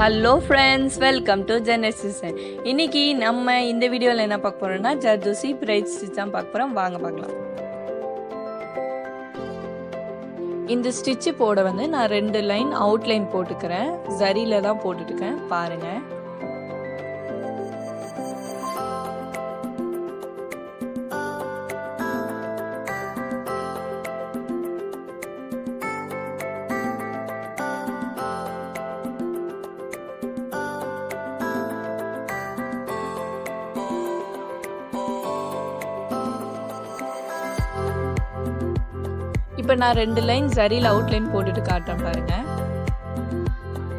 Hello friends, welcome to Genesis. இன்னைக்கு நம்ம இந்த வீடியோவில் என்ன பார்க்க போறோம்னா ஜர்தோசி பிரைட் ஸ்டிச் தான் பார்க்க போகிறோம். வாங்க பார்க்கலாம். இந்த ஸ்டிச்சு போட நான் 2 லைன் அவுட்லைன் போட்டுக்கிறேன். ஜரியில தான் போட்டுட்டுருக்கேன், பாருங்க. இப்போ நான் 2 லைன் ஜரியில் அவுட்லைன் போட்டுட்டு காட்டுறேன் பாருங்க.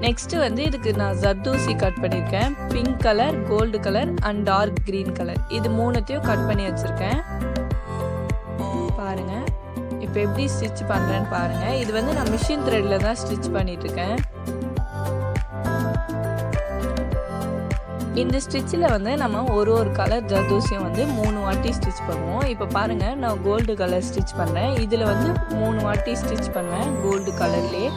நெக்ஸ்ட் இதுக்கு நான் ஜர்தோசி கட் பண்ணியிருக்கேன். Pink colour, gold colour and dark green colour, இது மூணுத்தையும் கட் பண்ணி வச்சிருக்கேன் பாருங்க. இப்போ எப்படி ஸ்டிச் பண்றேன்னு பாருங்க. இது நான் மிஷின் த்ரெட்ல தான் ஸ்டிச் பண்ணிட்டு இருக்கேன். இந்த ஸ்டிச்சில் நம்ம ஒரு கலர் ஜர்தோசியும் 3 வாட்டி ஸ்டிச் பண்ணுவோம். இப்போ பாருங்கள், நான் கோல்டு கலர் ஸ்டிச் பண்ணுறேன். இதில் 3 வாட்டி ஸ்டிச் பண்ணுவேன் கோல்டு கலர்லேயே.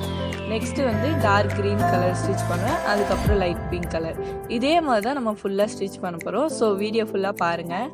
Next dark green colour stitch பண்ணுவேன். அதுக்கப்புறம் லைட் பிங்க் கலர். இதே மாதிரி தான் நம்ம ஃபுல்லாக ஸ்டிச் பண்ண போகிறோம். ஸோ வீடியோ ஃபுல்லாக பாருங்கள்.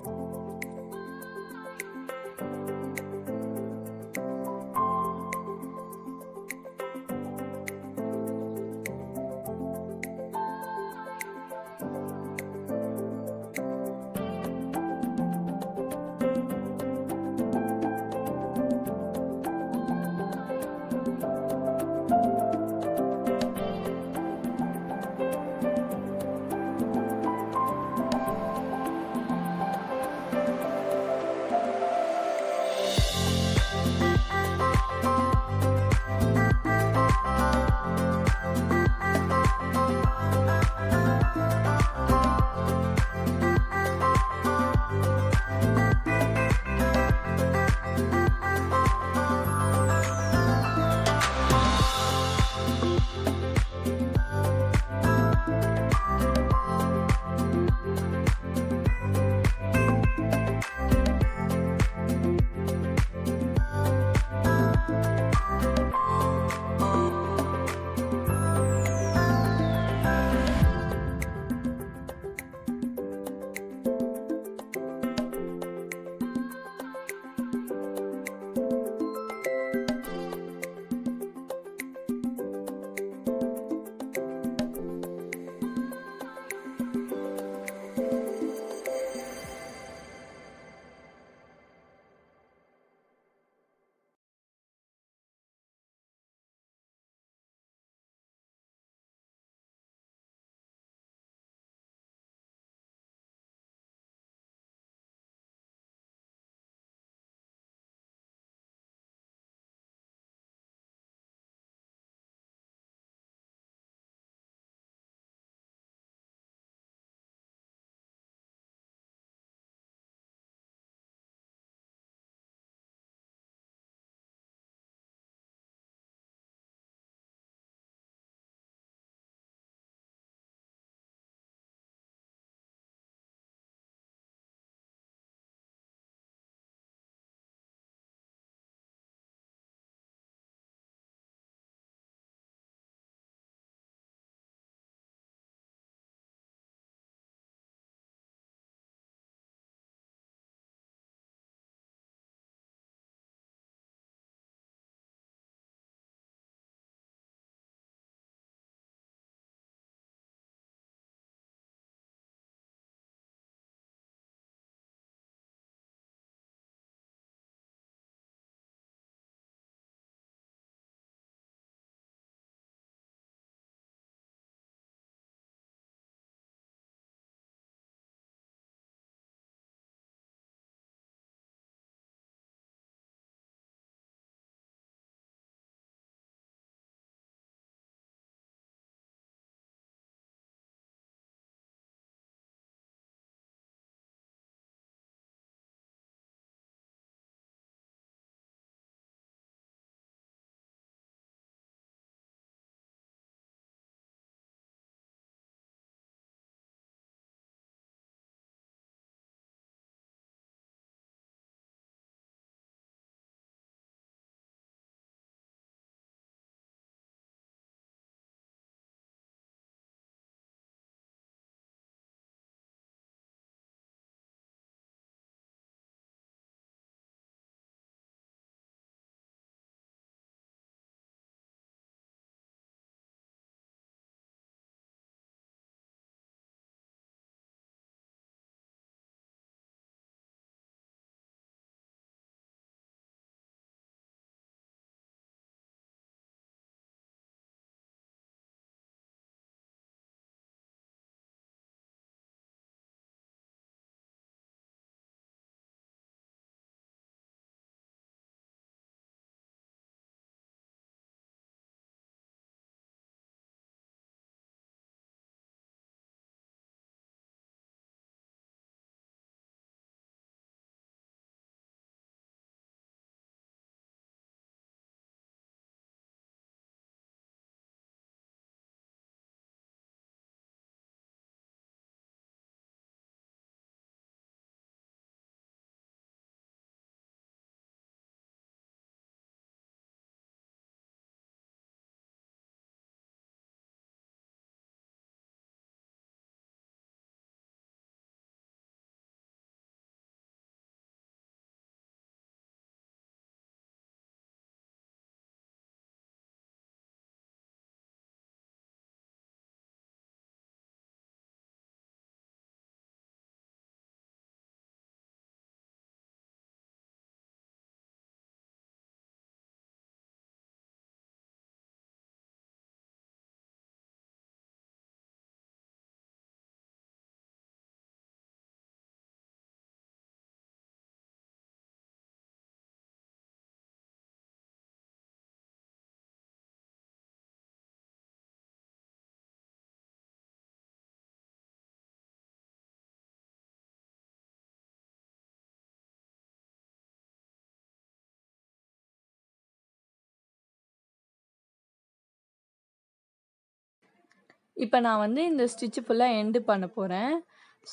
இப்போ நான் வந்து இந்த ஸ்டிச் ஃபுல்லாக எண்டு பண்ண போகிறேன்.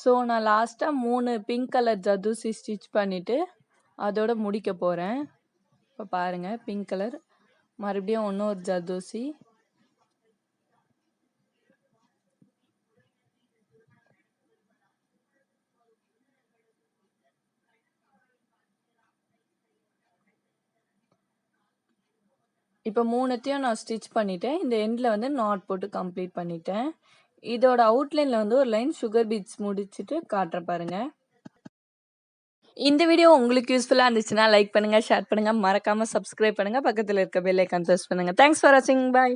ஸோ நான் லாஸ்ட்டாக 3 பிங்க் கலர் ஜர்தோசி ஸ்டிச் பண்ணிவிட்டு அதோட முடிக்க போகிறேன். இப்போ பாருங்கள், பிங்க் கலர் மறுபடியும் இன்னொரு ஜர்தோசி. இப்போ 3த்தையும் நான் ஸ்டிச் பண்ணிட்டேன். இந்த எண்டில் வந்து நாட் போட்டு கம்ப்ளீட் பண்ணிட்டேன். இதோட அவுட்லைனில் வந்து ஒரு லைன் சுகர் பீட்ஸ் முடிச்சுட்டு காட்டுறேன் பாருங்க. இந்த வீடியோ உங்களுக்கு யூஸ்ஃபுல்லாக இருந்துச்சுன்னா லைக் பண்ணுங்கள், ஷேர் பண்ணுங்கள், மறக்காமல் சப்ஸ்கிரைப் பண்ணுங்கள், பக்கத்தில் இருக்க பெல் ஐக்கான் ப்ரெஸ் பண்ணுங்கள். தேங்க்ஸ் ஃபார் வாட்சிங். பாய்.